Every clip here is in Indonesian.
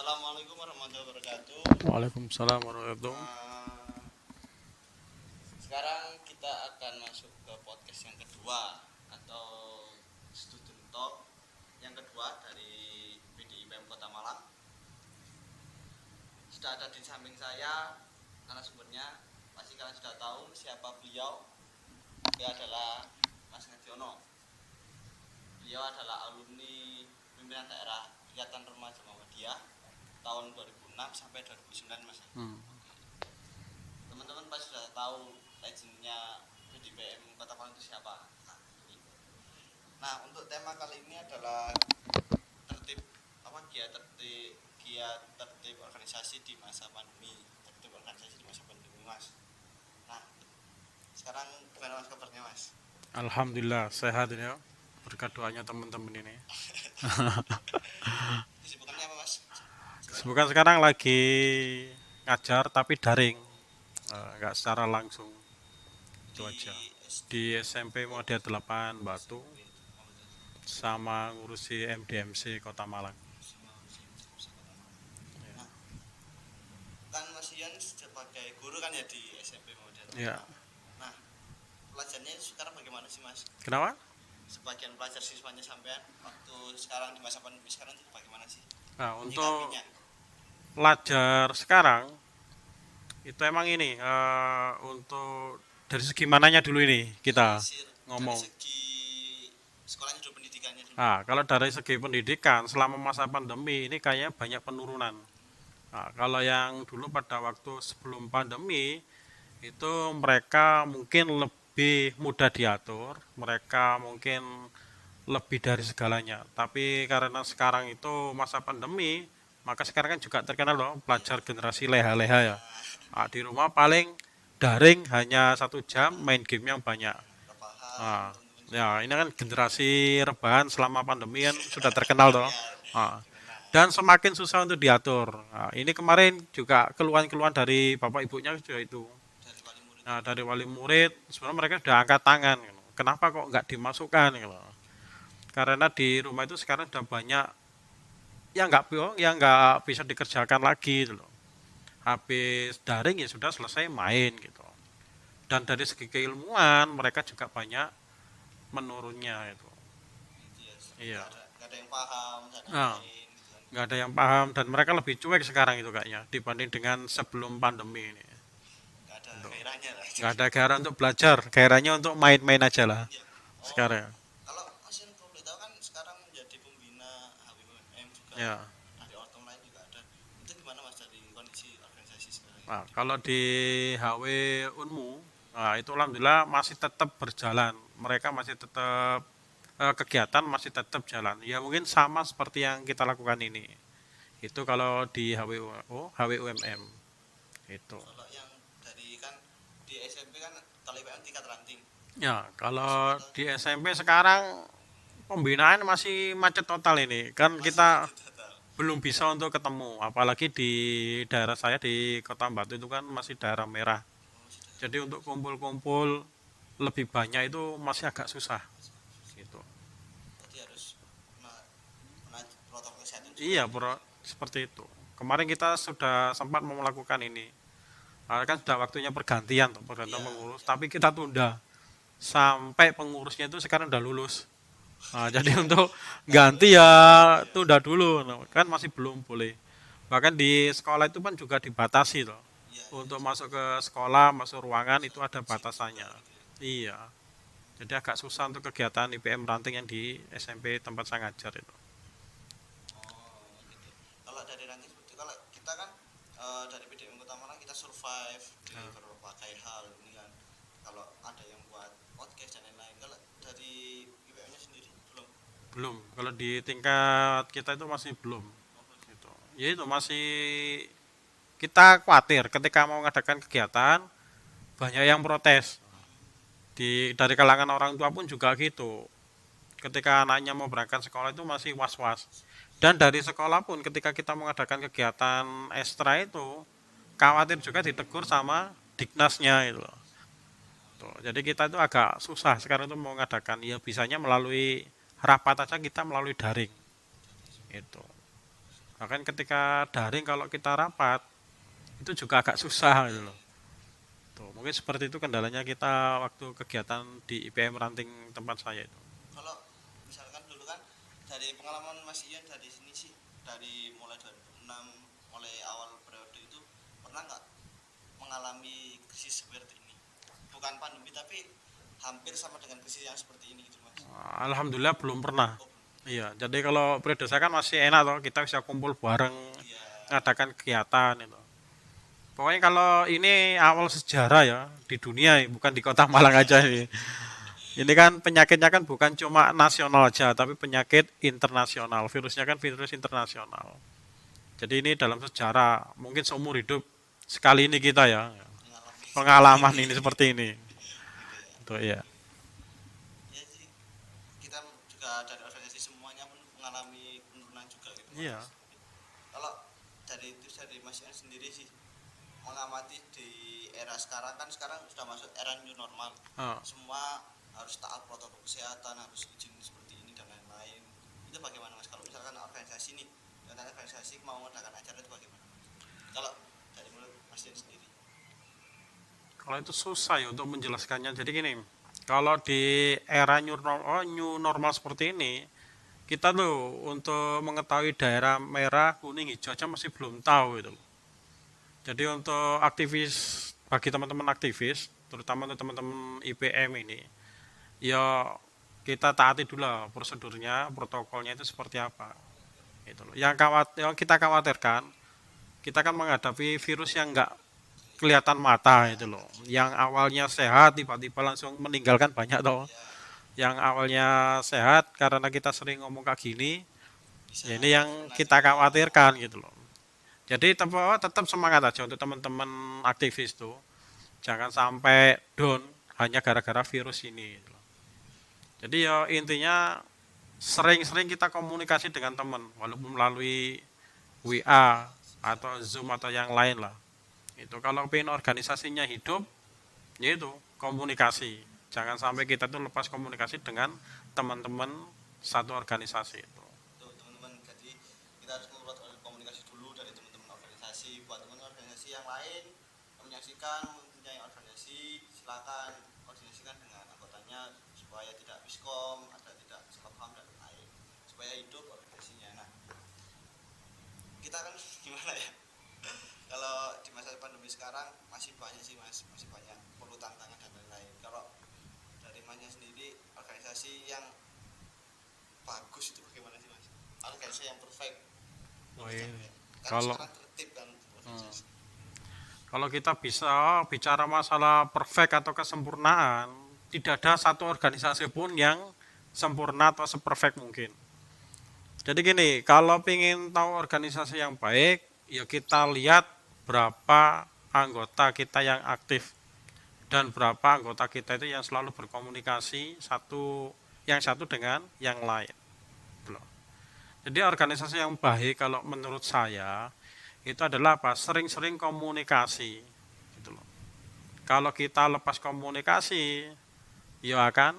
Assalamualaikum warahmatullahi wabarakatuh. Waalaikumsalam warahmatullahi wabarakatuh. Eh, Sekarang kita akan masuk ke podcast yang kedua atau Student Talk yang kedua dari PDIPM Kota Malang. Sudah ada di samping saya narasumbernya, pasti kalian sudah tahu siapa beliau. Dia adalah Mas Ngediono. Beliau adalah alumni pimpinan daerah Ikatan Remaja Muhammadiyah tahun 2006 sampai 2009 Mas. Hmm. Teman-teman pasti sudah tahu legendnya PDIPM Kota Malang itu siapa. Nah, untuk tema kali ini adalah tertib giat tertib organisasi di masa pandemi. Tertib organisasi di masa pandemi, Mas. Nah, sekarang gimana Mas kabarnya, Mas? Alhamdulillah sehat ini ya. Berkat doanya teman-teman ini. Kesibukannya apa, Mas? Kesibukan sekarang lagi ngajar tapi daring, nggak secara langsung. Itu Di aja. SD. Di SMP Muhammadiyah 8 Batu sama ngurusi MDMC Kota Malang. Nah, kan Mas Ian sebagai guru kan ya di SMP Muhammadiyah. Ya. Nah, pelajarannya sekarang bagaimana sih, Mas? Kenapa? Sebagian pelajar siswanya sampean waktu sekarang di masa pandemi sekarang itu bagaimana sih Nah, untuk menyikapinya? pelajar sekarang itu emang ini untuk dari segi mananya dulu ini kita Dari ngomong. segi sekolahnya dulu, pendidikannya dulu. Nah, kalau dari segi pendidikan selama masa pandemi ini kayaknya banyak penurunan. Nah, kalau yang dulu pada waktu sebelum pandemi itu mereka mungkin lebih mudah diatur, mereka mungkin lebih dari segalanya. Tapi karena sekarang itu masa pandemi, maka sekarang kan juga terkenal loh pelajar generasi leha-leha ya. Nah, di rumah paling daring hanya 1 jam main game yang banyak. Berapa hal Nah, teman-teman ya juga. ini kan generasi rebahan selama pandemi kan sudah terkenal toh. Ya, Nah, terkenal dan semakin susah untuk diatur. Nah, ini kemarin juga keluhan-keluhan dari bapak ibunya juga itu. dari wali murid Nah, juga. dari wali murid sebenarnya mereka sudah angkat tangan. Gitu. Kenapa kok nggak dimasukkan? Gitu. Karena di rumah itu sekarang sudah banyak yang nggak bisa dikerjakan lagi gitu loh. Habis daring ya sudah selesai main gitu. Dan dari segi keilmuan mereka juga banyak menurunnya itu. Gitu ya, Iya. nggak ada yang paham sana Nah, lain gitu kan. nggak ada yang paham dan mereka lebih cuek sekarang itu kayaknya dibanding dengan sebelum pandemi ini. Nggak ada Untuk gairahnya lah. nggak ada gairah untuk belajar, gairahnya untuk main-main aja lah Ya. Oh, sekarang. kalau Mas yang belum tahu kan sekarang menjadi pembina HWUMM juga, Ya. dari ortom lain juga ada. Itu gimana Mas dari kondisi organisasi sekarang Nah, ini? kalau di HW Unmu, nah itu alhamdulillah masih tetap berjalan. Mereka masih tetap kegiatan masih tetap jalan. Ya mungkin sama seperti yang kita lakukan ini. Itu kalau di HWUMM itu. Kalau yang dari kan di SMP kan kalau IPM tingkat ranting. Ya, Masih kalau atau di SMP sekarang pembinaan masih macet total ini. Kan masih kita macet total. belum bisa untuk ketemu. Apalagi di daerah saya di Kota Batu itu kan masih daerah merah. Oh, masih daerah Jadi merah. untuk kumpul-kumpul lebih banyak itu masih agak susah gitu. Berarti harus protokol kesehatan juga Iya, ini. bro, seperti itu. Kemarin kita sudah sempat mau melakukan ini. Kan sudah waktunya pergantian, tuh, pergantian Iya, pengurus, iya. tapi kita tunda sampai pengurusnya itu sekarang udah lulus. Nah, jadi untuk ganti ya Iya. tunda dulu, nah, kan masih belum boleh. Bahkan di sekolah itu kan juga dibatasi loh. Iya, iya. Untuk masuk ke sekolah, masuk ruangan itu ada Juga batasannya. gitu ya. Iya. Jadi agak susah untuk kegiatan IPM ranting yang di SMP tempat saya ngajar itu. Oh, gitu. Kalau dari ranting seperti kalau kita kan dari PDM Kota Malang kita survive di Nah, berbagai hal ini kan. Kalau ada yang buat podcast dan lain-lain. Kalau dari IPM-nya sendiri belum. belum. Kalau di tingkat kita itu masih belum. Oh, belum. Gitu. Ya itu masih kita khawatir ketika mau mengadakan kegiatan banyak yang protes. Dari kalangan orang tua pun juga gitu. Ketika anaknya mau berangkat sekolah itu masih was-was. Dan dari sekolah pun ketika kita mengadakan kegiatan ekstra itu khawatir juga ditegur sama Diknasnya itu loh. Tuh, jadi kita itu agak susah sekarang itu mau mengadakan ya bisanya melalui rapat aja kita melalui daring itu. Bahkan ketika daring kalau kita rapat itu juga agak susah gitu loh. Tuh, mungkin seperti itu kendalanya kita waktu kegiatan di IPM Ranting tempat saya itu. Kalau misalkan dulu kan dari pengalaman Mas Ian dari sini sih, dari mulai 2006 mulai awal periode itu pernah nggak mengalami krisis seperti ini? Bukan pandemi tapi hampir sama dengan krisis yang seperti ini gitu Mas. Alhamdulillah belum pernah. Oh, Iya, jadi kalau periode saya kan masih enak toh, kita bisa kumpul bareng, iya. ngadakan kegiatan itu. Pokoknya kalau ini awal sejarah ya di dunia, bukan di kota Malang aja ini. Ini kan penyakitnya kan bukan cuma nasional aja, tapi penyakit internasional. Virusnya kan virus internasional. Jadi ini dalam sejarah, mungkin seumur hidup sekali ini kita ya Mengalami pengalaman ini seperti ini. gitu ya. Itu ya. Ya sih, kita juga dari organisasi semuanya pun mengalami penurunan juga gitu Iya. Mas. Kalau dari itu dari Mas Ian sendiri sih mengamati di era sekarang kan sekarang sudah masuk era new normal. Ah, Semua harus taat protokol kesehatan, harus izin seperti ini dan lain-lain. Itu bagaimana Mas? Kalau misalkan organisasi nih, dan organisasi mau mengadakan acara itu bagaimana? Kalau dari mulut Mas Ian sendiri. kalau itu susah ya untuk menjelaskannya. Jadi gini, kalau di era new normal seperti ini, kita tuh untuk mengetahui daerah merah, kuning, hijau aja masih belum tahu itu. Jadi untuk aktivis, bagi teman-teman aktivis, terutama untuk teman-teman IPM ini, ya kita taati dulu lah prosedurnya, protokolnya itu seperti apa. Itu loh. Yang kita khawatirkan, kita kan menghadapi virus yang nggak kelihatan mata itu loh. Yang awalnya sehat tiba-tiba langsung meninggalkan banyak toh. Ya Yang awalnya sehat karena kita sering ngomong kayak gini, bisa ya ini yang kena kita juga. khawatirkan gitu loh. Jadi tetap semangat aja untuk teman-teman aktivis tuh. Jangan sampai down hanya gara-gara virus ini gitu loh. Jadi ya intinya sering-sering kita komunikasi dengan teman walaupun melalui WA atau Zoom atau yang lain lah. Itu kalau pengen organisasinya hidup, yaitu komunikasi. Jangan sampai kita tuh lepas komunikasi dengan teman-teman satu organisasi itu. Tuh teman-teman, jadi kita harus membuat komunikasi dulu dari teman-teman organisasi. Buat teman-teman organisasi yang lain yang menyaksikan mempunyai organisasi, silakan koordinasikan dengan anggotanya supaya tidak miskom, ada tidak salah paham dan lain, supaya hidup organisasinya. Nah, kita kan gimana ya? Kalau di masa pandemi sekarang masih banyak sih Mas, masih banyak perlu tantangan dan lain-lain. Kalau dari Masnya sendiri organisasi yang bagus itu bagaimana sih Mas? Organisasi yang perfect. Oh, ini. Kan Kalau sekarang tertib kan organisasi. kalau kita bisa bicara masalah perfect atau kesempurnaan, tidak ada satu organisasi pun yang sempurna atau seperfect mungkin. Jadi gini, kalau ingin tahu organisasi yang baik, ya kita lihat berapa anggota kita yang aktif dan berapa anggota kita itu yang selalu berkomunikasi yang satu dengan yang lain. Gitu loh. Jadi organisasi yang baik kalau menurut saya itu adalah apa? Sering-sering komunikasi. Gitu loh. Kalau kita lepas komunikasi, ya akan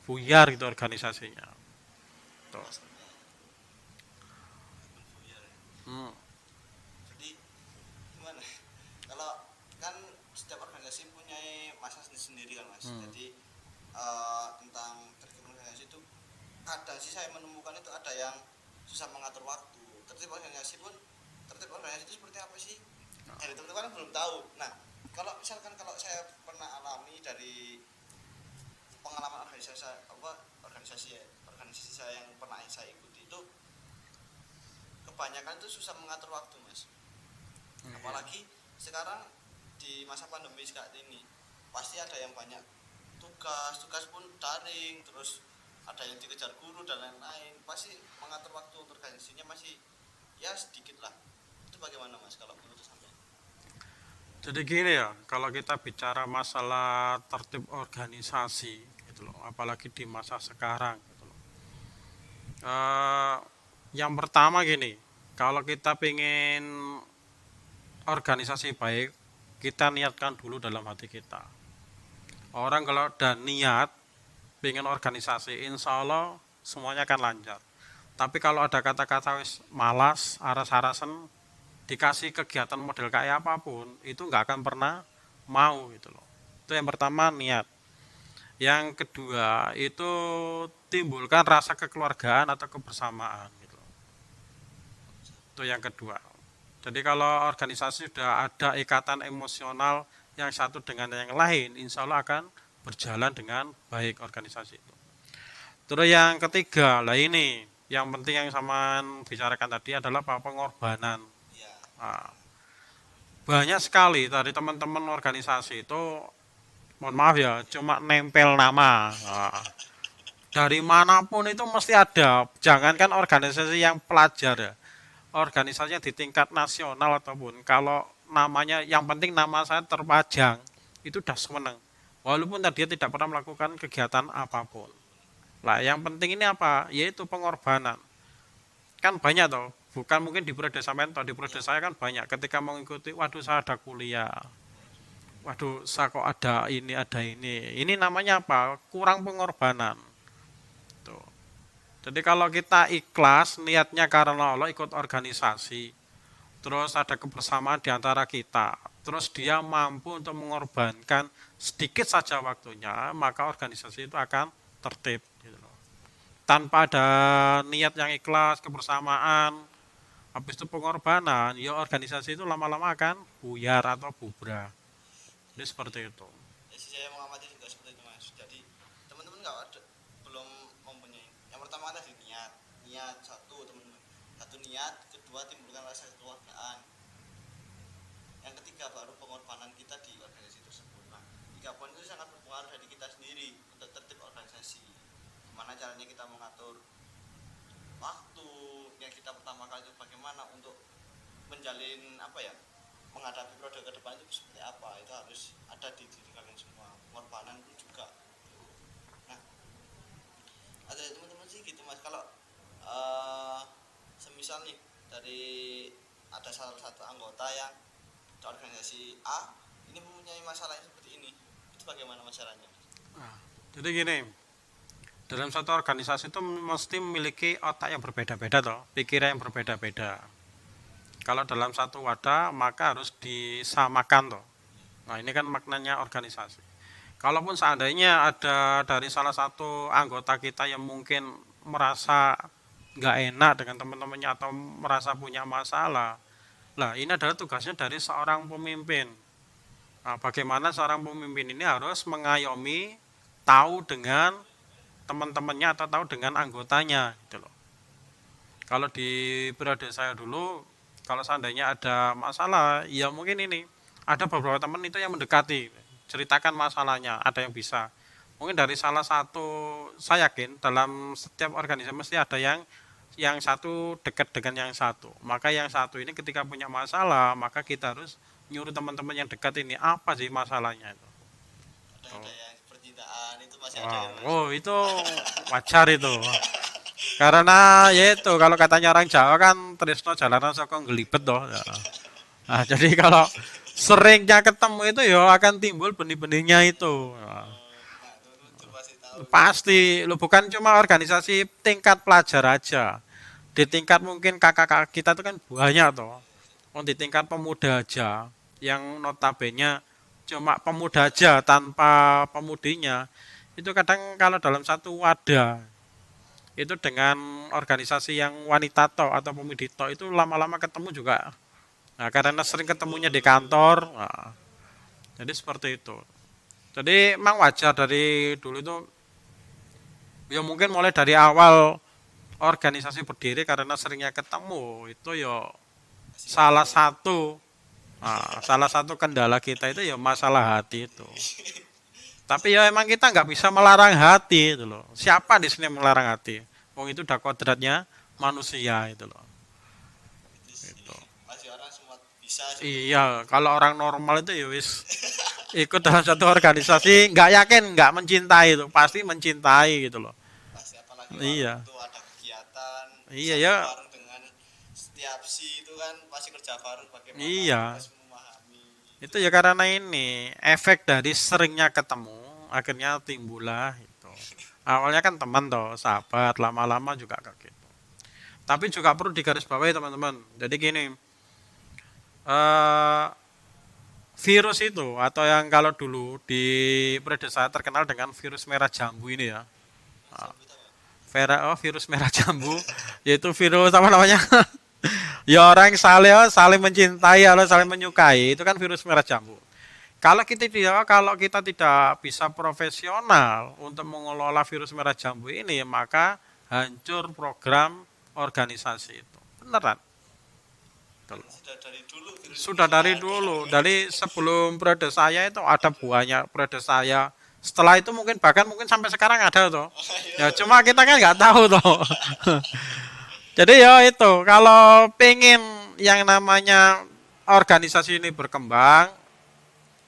buyar gitu organisasinya. Tuh. Hmm. Jadi gimana? Kalau kan setiap organisasi punya masa sendiri kan Mas. Jadi tentang tertib organisasi itu kadang sih saya menemukan itu ada yang susah mengatur waktu. Tertib organisasi itu seperti apa sih? Dari teman-teman kan belum tahu. Nah, kalau misalkan kalau saya pernah alami dari pengalaman organisasi saya yang pernah saya ikuti itu kebanyakan itu susah mengatur waktu Mas. Apalagi sekarang di masa pandemi saat ini pasti ada yang banyak tugas pun daring, terus ada yang dikejar guru dan lain-lain. Pasti mengatur waktu untuk organisasinya masih ya sedikit lah. Itu bagaimana Mas kalau menurut sampai? Jadi gini ya, kalau kita bicara masalah tertib organisasi, gitu loh, apalagi di masa sekarang, gitu loh. Eh, yang pertama gini, kalau kita pengen organisasi baik, kita niatkan dulu dalam hati kita. Orang kalau udah niat pengen organisasi, insya Allah semuanya akan lancar. Tapi kalau ada kata-kata wis malas, aras-arasen, dikasih kegiatan model kayak apapun, itu nggak akan pernah mau gitu loh. Itu yang pertama, niat. Yang kedua itu timbulkan rasa kekeluargaan atau kebersamaan gitu. Itu yang kedua. Jadi kalau organisasi sudah ada ikatan emosional yang satu dengan yang lain, insya Allah akan berjalan dengan baik organisasi itu. Terus yang ketiga, lah ini yang penting yang sama bicarakan tadi adalah apa? Pengorbanan. Iya. Nah, banyak sekali tadi teman-teman organisasi itu, mohon maaf ya, cuma nempel nama. Nah, dari manapun itu mesti ada. Jangankan organisasi yang pelajar ya, organisasinya di tingkat nasional ataupun kalau namanya yang penting nama saya terpajang itu udah seneng. Walaupun tadi dia tidak pernah melakukan kegiatan apapun. Lah yang penting ini apa? Yaitu pengorbanan. Kan banyak toh. Bukan mungkin di periode sampean toh, di periode saya kan banyak. Ketika mengikuti, waduh saya ada kuliah. Waduh saya kok ada ini, ada ini. Ini namanya apa? Kurang pengorbanan. Tuh. Jadi kalau kita ikhlas niatnya karena Allah ikut organisasi, terus ada kebersamaan di antara kita, terus dia mampu untuk mengorbankan sedikit saja waktunya, maka organisasi itu akan tertib. Gitu loh. Tanpa ada niat yang ikhlas, kebersamaan, habis itu pengorbanan, ya organisasi itu lama-lama akan buyar atau bubrah. Jadi seperti itu. Ya sih, saya mengamati juga seperti itu mas. Jadi teman-teman nggak ada, belum mempunyai. Yang pertama tadi niat, niat satu teman-teman, satu niat, kedua timbulkan rasa kekeluargaan. Yang ketiga baru pengorbanan kita di organisasi tersebut. Nah, 3 poin itu sangat berpengaruh dari kita sendiri untuk tertib organisasi. Gimana caranya kita mengatur waktu yang kita pertama kali itu bagaimana untuk menjalin apa ya, menghadapi periode ke depan itu seperti apa, itu harus ada di diri kalian semua. Pengorbanan pun juga. Nah, ada teman-teman sih gitu mas, kalau semisal nih dari ada salah satu anggota yang di organisasi A ini mempunyai masalah yang seperti ini, itu bagaimana masalahnya? Nah, jadi gini, dalam satu organisasi itu mesti memiliki otak yang berbeda-beda toh, pikiran yang berbeda-beda. Kalau dalam satu wadah maka harus disamakan toh. Nah ini kan maknanya organisasi. Kalaupun seandainya ada dari salah satu anggota kita yang mungkin merasa nggak enak dengan teman-temannya atau merasa punya masalah, lah ini adalah tugasnya dari seorang pemimpin. Nah, bagaimana seorang pemimpin ini harus mengayomi, tahu dengan teman-temannya atau tahu dengan anggotanya gitu loh. Kalau di periode saya dulu, kalau seandainya ada masalah, ya mungkin ini ada beberapa teman itu yang mendekati, ceritakan masalahnya, ada yang bisa. Mungkin dari salah satu, saya yakin dalam setiap organisasi mesti ada yang satu dekat dengan yang satu. Maka yang satu ini ketika punya masalah, maka kita harus nyuruh teman-teman yang dekat ini apa sih masalahnya itu. Ada yang percintaan itu masih ada ya mas? Oh itu wajar itu. Karena ya itu kalau katanya orang Jawa kan tresno jalanan saka ngelibet toh. Ya. Nah, jadi kalau seringnya ketemu itu ya akan timbul benih-benihnya itu. Ya. Nah teman-teman pasti tahu. Pasti lo bukan cuma organisasi tingkat pelajar aja. Di tingkat mungkin kakak-kakak kita itu kan banyak toh. Oh, di tingkat pemuda aja yang notabene cuma pemuda aja tanpa pemudinya. Itu kadang kalau dalam satu wadah itu dengan organisasi yang wanita toh atau pemudi toh itu lama-lama ketemu juga. Nah, karena sering ketemunya di kantor, nah, jadi seperti itu. Jadi memang wajar dari dulu itu, ya mungkin mulai dari awal organisasi berdiri karena seringnya ketemu itu ya salah satu, nah, salah satu kendala kita itu ya masalah hati itu. Tapi ya emang kita nggak bisa melarang hati itu loh. Siapa di sini yang melarang hati? Wong itu udah kodratnya manusia itu loh. Itu sih, Gitu. masih orang semua bisa sih. Iya, kalau orang normal itu ya wis ikut dalam satu organisasi nggak yakin nggak mencintai itu pasti mencintai gitu loh. Pasti apalagi Iya, waktu ada kegiatan iya satu ya, bareng dengan setiap si itu kan pasti kerja bareng, bagaimana iya. harus memahami Itu ya karena ini efek dari seringnya ketemu akhirnya timbullah itu. Awalnya kan teman toh, sahabat, lama-lama juga kayak gitu. Tapi juga perlu digarisbawahi teman-teman. Jadi gini, eh, virus itu atau yang kalau dulu di periode saya terkenal dengan virus merah jambu ini ya. Jambu itu apa? Virus merah jambu yaitu virus apa namanya? Ya orang saling mencintai atau saling menyukai itu kan virus merah jambu. Kalau kita tidak bisa profesional untuk mengelola virus merah jambu ini, maka hancur program organisasi itu. Beneran. Sudah dari dulu virus ini Sudah sudah dari ada. dulu, dari sebelum periode saya itu ada banyak periode saya. Setelah itu mungkin sampai sekarang ada tuh. Ya cuma kita kan nggak tahu tuh. Jadi ya itu, kalau pengen yang namanya organisasi ini berkembang,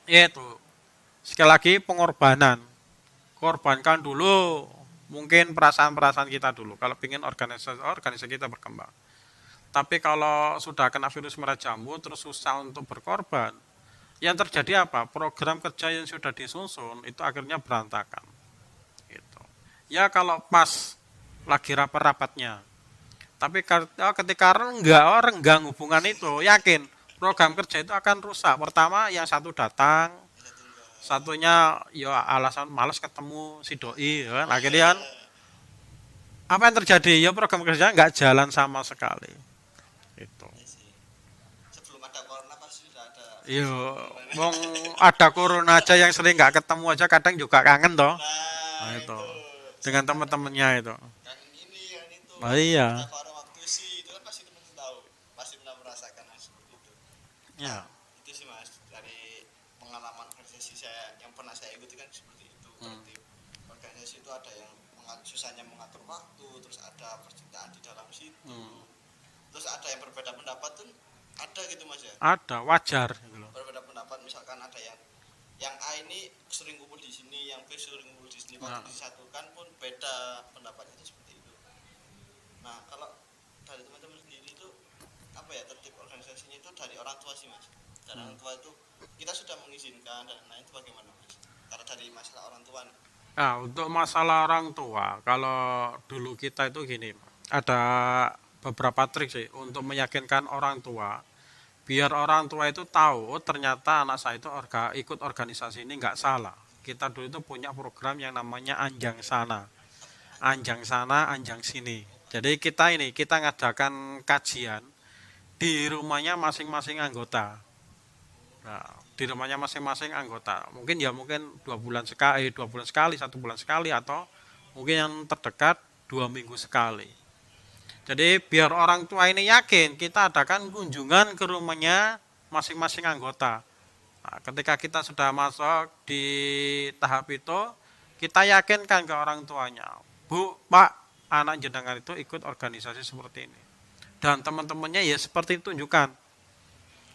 yaitu sekali lagi pengorbanan. Korbankan dulu mungkin perasaan-perasaan kita dulu kalau pengen organisasi kita berkembang. Tapi kalau sudah kena virus merah jambu terus susah untuk berkorban, yang terjadi apa? Program kerja yang sudah disusun itu akhirnya berantakan. Gitu. Ya kalau pas lagi rapat-rapatnya. Tapi ketika renggang hubungan itu, yakin program kerja itu akan rusak. Pertama yang satu datang, Kita tunggu. satunya ya alasan malas ketemu si doi ya kan. Akhirnya kan apa yang terjadi? Ya program kerja nggak jalan sama sekali. Itu. Ya sih. Sebelum ada corona pasti sudah ada. Yo, wong ada corona aja yang sering nggak ketemu aja kadang juga kangen toh. Nah, Nah, itu itu. dengan teman-temannya itu. Yang ini, yang itu. Nah, iya. Ada corona waktu sih, itu kan pasti teman tahu. Pasti pernah merasakan hal seperti itu. Ya. Itu sih mas, dari pengalaman organisasi saya yang pernah saya ikuti kan seperti itu. Berarti organisasi itu ada yang susahnya mengatur waktu, terus ada percintaan di dalam situ, terus ada yang berbeda pendapat tuh ada gitu mas ya. Ada wajar gitu loh. Berbeda pendapat, misalkan ada yang A ini sering kumpul di sini, yang B sering kumpul di sini, waktu disatukan pun beda pendapatnya itu seperti itu. Nah kalau dari teman-teman sendiri itu apa ya, tertib organisasinya itu dari orang tua sih mas. Dari orang tua itu kita sudah mengizinkan dan lain itu bagaimana mas? Karena dari masalah orang tua nih. Nah, untuk masalah orang tua, kalau dulu kita itu gini, ada beberapa trik sih untuk meyakinkan orang tua, biar orang tua itu tahu, oh ternyata anak saya itu ikut organisasi ini nggak salah. Kita dulu itu punya program yang namanya Anjang Sana, Anjang Sana, Anjang Sini. Jadi kita ngadakan kajian di rumahnya masing-masing anggota. Nah, di rumahnya masing-masing anggota. Mungkin 2 bulan sekali, 1 bulan sekali, atau mungkin yang terdekat 2 minggu sekali. Jadi biar orang tua ini yakin kita adakan kunjungan ke rumahnya masing-masing anggota. Nah, ketika kita sudah masuk di tahap itu, kita yakinkan ke orang tuanya, Bu, Pak, anak jenengan itu ikut organisasi seperti ini. Dan teman-temannya ya seperti itu tunjukkan.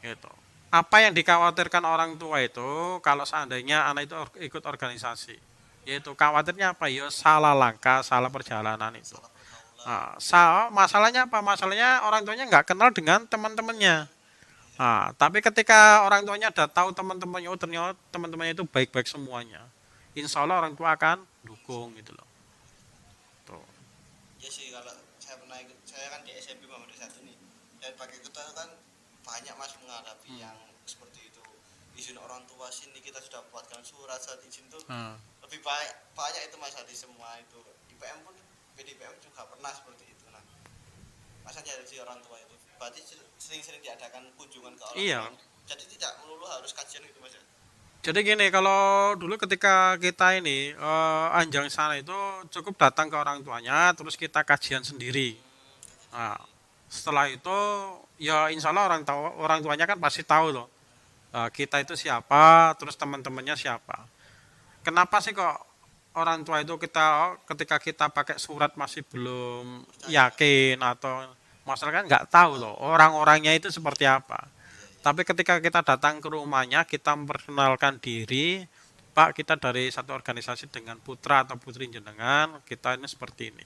Gitu. Apa yang dikhawatirkan orang tua itu kalau seandainya anak itu ikut organisasi, yaitu khawatirnya apa? Ya salah langkah, salah perjalanan itu. Salah pergaulan. Nah, masalahnya apa? Masalahnya orang tuanya nggak kenal dengan teman-temannya. Nah, tapi ketika orang tuanya udah tahu teman-temannya, oh ternyata teman-temannya itu baik-baik semuanya, insya Allah orang tua akan dukung gitu loh. Tuh. Ya sih, kalau saya pernah ikut, saya kan di SMP Muhammad satu nih, dan pakai kita kan banyak mas menghadapi yang seperti itu. Izin orang tua sini kita sudah buatkan surat izin tuh lebih banyak itu mas di semua itu. IPM pun PDPM juga pernah seperti itu. Nah masa nyari si orang tua itu berarti sering-sering diadakan kunjungan ke orang Iya. tua, jadi tidak melulu harus kajian gitu mas ya. Jadi gini, kalau dulu ketika kita ini Anjang Sana itu cukup datang ke orang tuanya, terus kita kajian sendiri. Nah, setelah itu ya insya Allah orang tuanya kan pasti tahu loh kita itu siapa, terus teman-temannya siapa. Kenapa sih kok orang tua itu ketika kita pakai surat masih belum yakin, atau masalah kan nggak tahu loh orang-orangnya itu seperti apa. Tapi ketika kita datang ke rumahnya, kita memperkenalkan diri, Pak, kita dari satu organisasi dengan putra atau putri jenengan, kita ini seperti ini.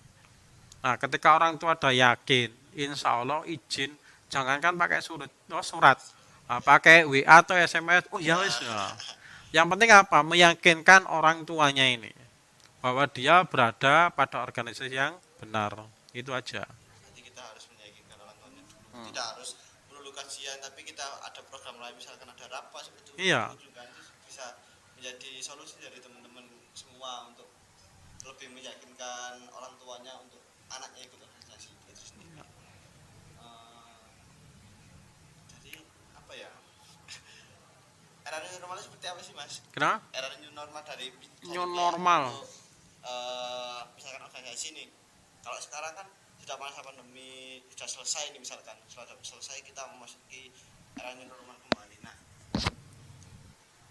Nah, ketika orang tua ada yakin, insya Allah izin, jangankan pakai surat, nah, pakai WA atau SMS, oh ya wis. Nah, yang penting apa? Meyakinkan orang tuanya ini bahwa dia berada pada organisasi yang benar. Itu aja. Nanti kita harus tidak harus melulu kajian, tapi kita ada program lain, misalkan ada rapat seperti itu, Iya. juga itu bisa menjadi solusi dari teman-teman semua untuk lebih meyakinkan orang tuanya untuk anaknya ikut organisasi itu sendiri. Jadi apa ya, era new normal seperti apa sih mas? Kenapa? Era new normal dari New normal. untuk, misalkan organisasi nih, kalau sekarang kan sudah masa pandemi sudah selesai nih, misalkan sudah selesai kita memasuki era new normal kembali. Nah,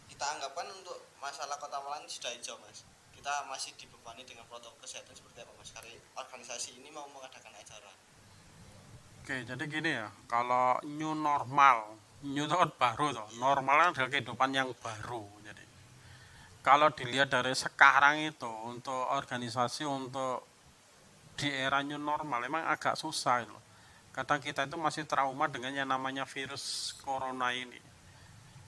kita anggapkan untuk masalah Kota Malang ini sudah hijau mas, kita masih dibebani dengan protokol kesehatan seperti apa mas? Karena organisasi ini mau mengadakan acara. Oke, jadi gini ya, kalau new normal, new itu kan baru toh, normal kan adalah kehidupan yang baru. Jadi kalau dilihat dari sekarang itu untuk organisasi untuk di era new normal memang agak susah itu. Kadang kita itu masih trauma dengan yang namanya virus corona ini.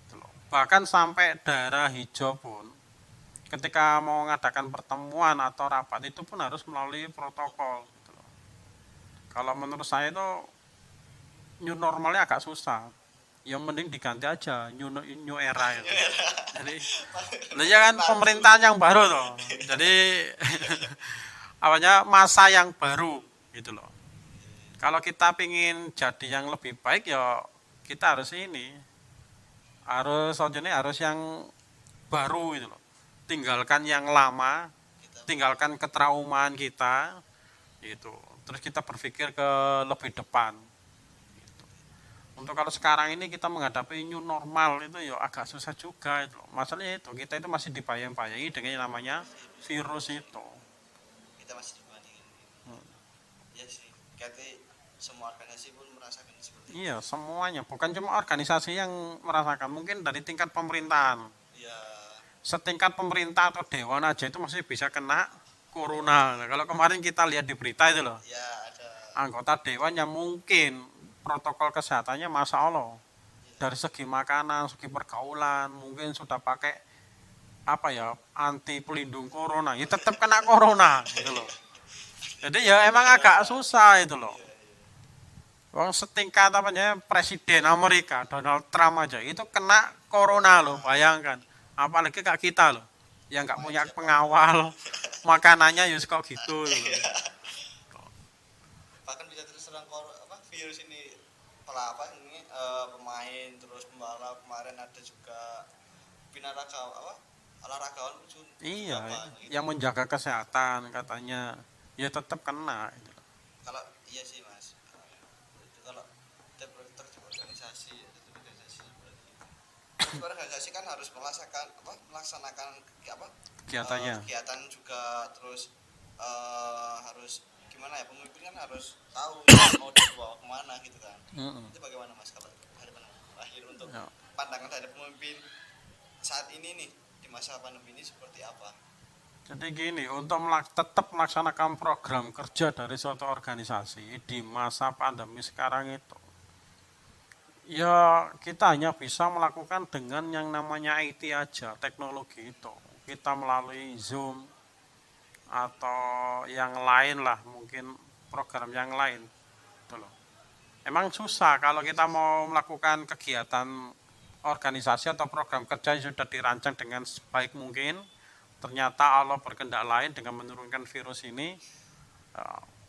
Gitu loh. Bahkan sampai daerah hijau pun ketika mau mengadakan pertemuan atau rapat itu pun harus melalui protokol. Gitu loh. Kalau menurut saya itu new normalnya agak susah. Ya mending diganti aja new era itu. Jadi, ya kan pemerintahan yang baru toh. Jadi awalnya masa yang baru gitu loh. Kalau kita pingin jadi yang lebih baik ya kita harus ini, harus yang baru gitu loh. Tinggalkan yang lama, tinggalkan ketraumaan kita gitu. Terus kita berpikir ke lebih depan. Gitu. Untuk kalau sekarang ini kita menghadapi new normal itu ya agak susah juga itu. Masalahnya itu kita itu masih dibayang-bayangi dengan yang namanya virus itu. Kita masih dibandingin. Ya sih, kayaknya semua organisasi pun merasakan seperti itu. Iya, semuanya. Bukan cuma organisasi yang merasakan, mungkin dari tingkat pemerintahan. Ya, Setingkat pemerintah atau dewan aja itu masih bisa kena corona. Nah, kalau kemarin kita lihat di berita itu loh, ya ada. anggota dewan yang mungkin protokol kesehatannya masya Allah. Dari segi makanan, segi pergaulan, mungkin sudah pakai apa ya, anti pelindung corona. Ya tetap kena corona gitu loh. Jadi ya emang agak susah itu loh. Wong setingkat apanya presiden Amerika Donald Trump aja itu kena corona loh, bayangkan. Apalagi kayak kita loh, yang nggak punya pengawal, makanannya ya kok gitu loh. Bahkan bisa terus terang virus ini ini pemain terus pembalap kemarin ada juga olahragawan lucu. Iya, Gitu. yang menjaga kesehatan katanya ya tetap kena. Gitu. Kalau iya sih mas, itu kalau terjun organisasi organisasi kan harus melaksanakan Kegiatannya. kegiatan juga, terus harus gimana ya, pemimpin kan harus tahu mau dibawa kemana gitu kan. Itu bagaimana mas kalau harapan terakhir untuk Ya. pandangan dari pemimpin saat ini nih di masa pandemi ini seperti apa? Jadi gini, untuk tetap melaksanakan program kerja dari suatu organisasi di masa pandemi sekarang itu, ya kita hanya bisa melakukan dengan yang namanya IT aja, teknologi itu. Kita melalui Zoom atau yang lain lah, mungkin program yang lain. Gitu loh. Emang susah kalau kita mau melakukan kegiatan organisasi atau program kerja yang sudah dirancang dengan sebaik mungkin, ternyata Allah berkehendak lain dengan menurunkan virus ini,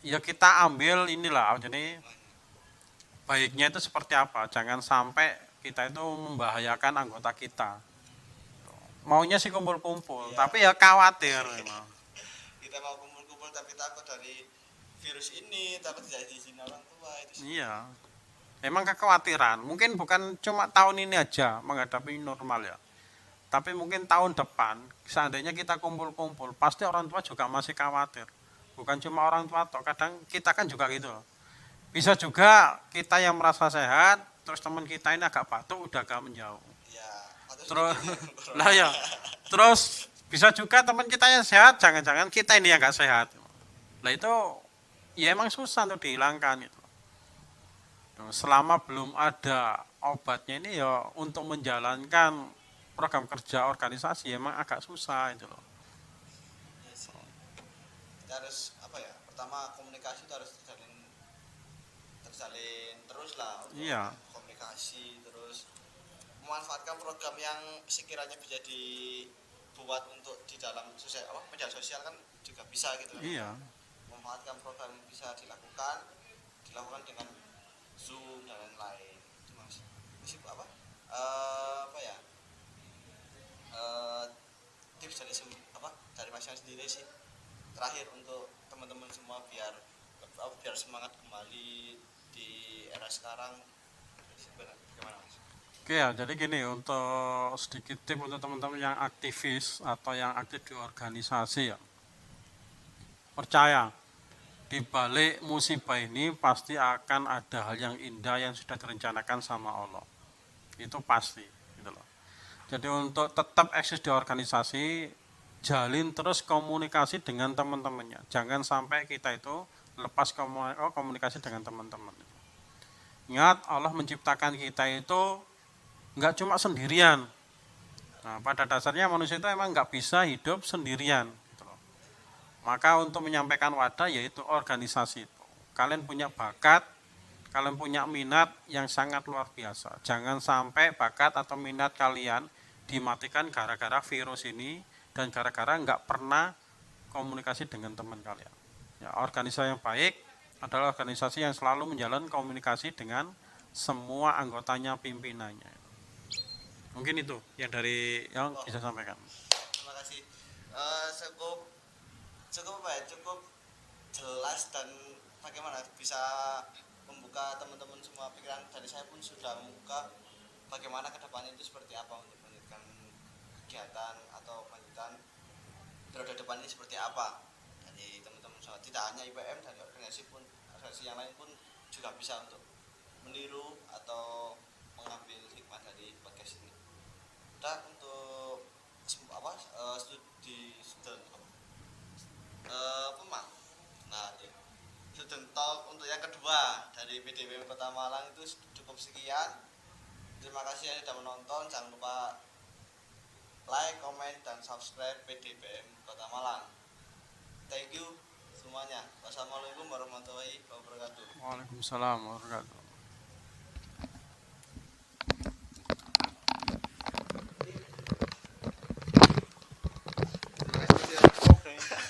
ya kita ambil inilah, jadi baiknya itu seperti apa, jangan sampai kita itu membahayakan anggota kita. Maunya sih kumpul-kumpul, Iya. tapi ya khawatir memang. Kita mau kumpul-kumpul tapi takut dari virus ini, takut tidak diizin orang tua itu sih. Iya, emang kekhawatiran, mungkin bukan cuma tahun ini aja menghadapi normal ya, tapi mungkin tahun depan seandainya kita kumpul-kumpul pasti orang tua juga masih khawatir. Bukan cuma orang tua toh, kadang kita kan juga gitu loh. Bisa juga kita yang merasa sehat terus teman kita ini agak batuk udah agak menjauh. Ya, atau Terus sedikit lah ya, terus bisa juga teman kita yang sehat, jangan-jangan kita ini yang nggak sehat. Lah itu ya emang susah untuk dihilangkan itu. Selama belum ada obatnya ini ya untuk menjalankan program kerja organisasi emang agak susah itu loh. ya sih. Kita harus apa ya? Pertama komunikasi itu harus terjalin salin terus lah untuk Iya. komunikasi, terus memanfaatkan program yang sekiranya bisa dibuat untuk di dalam sosial media sosial kan juga bisa gitu kan. Iya. Memanfaatkan program yang bisa dilakukan dengan Zoom dan lain-lain itu mas. Ini apa ya, eh, tips dari masnya sendiri sih terakhir untuk teman-teman semua biar semangat kembali di era sekarang. Gimana mas? Oke ya, jadi gini, untuk sedikit tip untuk teman-teman yang aktivis atau yang aktif di organisasi ya. Percaya, di balik musibah ini pasti akan ada hal yang indah yang sudah direncanakan sama Allah. Itu pasti, gitu loh. Jadi untuk tetap eksis di organisasi, jalin terus komunikasi dengan teman-temannya. Jangan sampai kita itu lepas komunikasi dengan teman-teman. Ingat, Allah menciptakan kita itu nggak cuma sendirian. Nah, pada dasarnya manusia itu emang nggak bisa hidup sendirian. Gitu loh. Maka untuk menyampaikan wadah yaitu organisasi itu. Kalian punya bakat, kalian punya minat yang sangat luar biasa. Jangan sampai bakat atau minat kalian dimatikan gara-gara virus ini dan gara-gara nggak pernah komunikasi dengan teman kalian. Ya, organisasi yang baik adalah organisasi yang selalu menjalin komunikasi dengan semua anggotanya, pimpinannya. Mungkin itu yang bisa sampaikan. Terima kasih. Cukup cukup jelas dan bagaimana bisa membuka teman-teman semua pikiran. Dari saya pun sudah membuka bagaimana kedepannya itu seperti apa untuk melanjutkan kegiatan atau lanjutan periode depan ini seperti apa. Dari teman-teman semua, tidak hanya IPM, dari organisasi yang lain pun juga bisa untuk meniru atau mengambil hikmah dari podcast ini. Udah untuk studi pemang. Nah, student talk untuk yang kedua dari PDPM Kota Malang itu cukup sekian. Terima kasih yang sudah menonton. Jangan lupa like, comment, dan subscribe PDPM Kota Malang. Thank you semuanya. Wassalamualaikum warahmatullahi wabarakatuh. Waalaikumsalam warahmatullahi wabarakatuh.